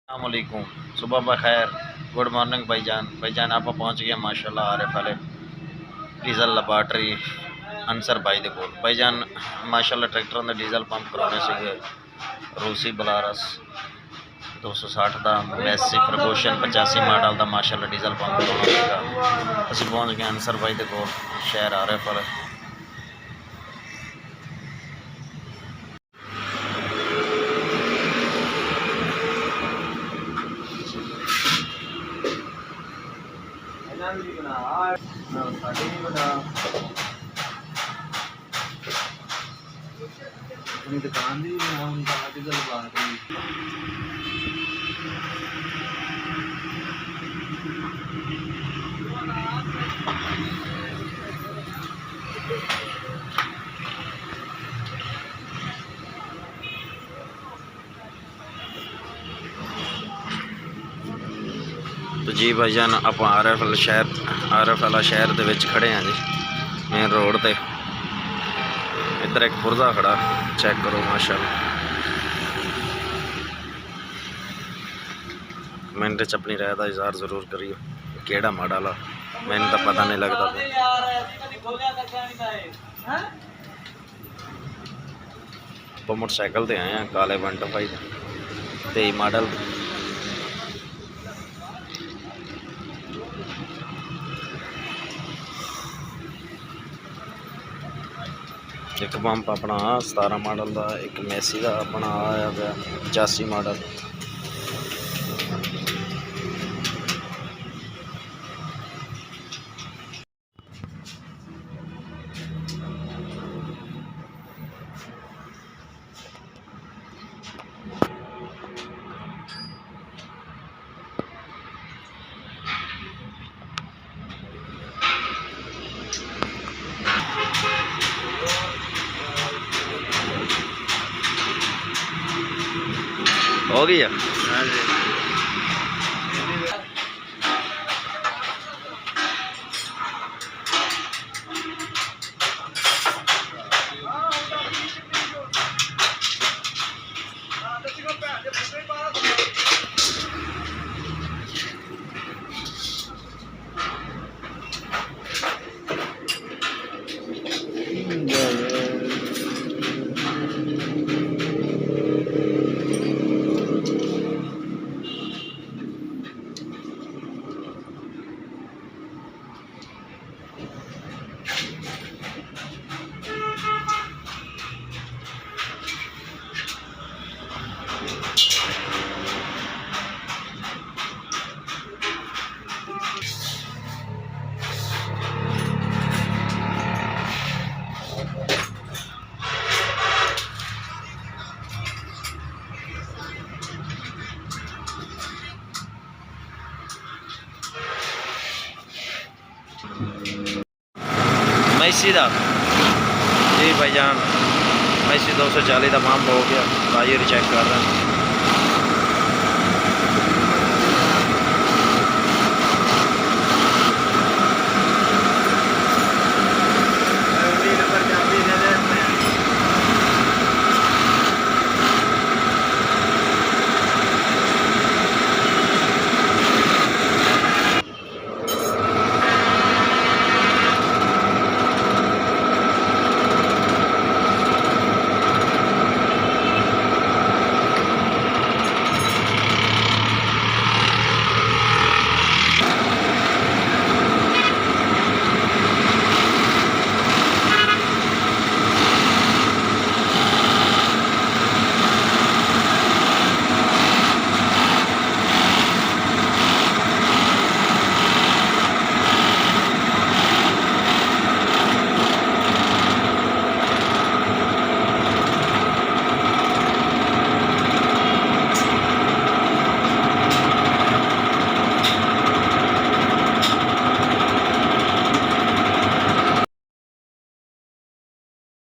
अस्सलामुअलैकुम, सुबह बखैर, good morning भाईजान आप पहुँच गए माशाल्लाह आरिफ वाले डीजल लैबार्टरी अंसर भाई दे कोल भाईजान माशाल्लाह ट्रैक्टर का डीजल पंप कराने से रूसी बलारस 260 का मैसी फरगोशन 85 मॉडल का माशाल्लाह डीजल पंप कराना असीं पहुँच गए अंसर भाई दे कोल शहर आरिफ वाले। अपनी दुकान दी नाम का डीजल बाटरी तो जी भाईजान आप आरिफ वाला शहर के खड़े हैं जी मेन रोड ते। इधर एक पुरजा खड़ा चेक करो माशाल्लाह। कमेंट च अपनी राय का इजहार जरूर करियो केड़ा मॉडल आ मैंने तो पता नहीं लगता। आप मोटरसाइकिल से आए हैं काले 125 23 मॉडल। एक पंप अपना 17 मॉडल का, एक मैसी का अपना आया गया 85 मॉडल। हो गया मैसी का जी भाईजान मैसी 240 का पंप हो गया, टायर चेक कर रहे हैं।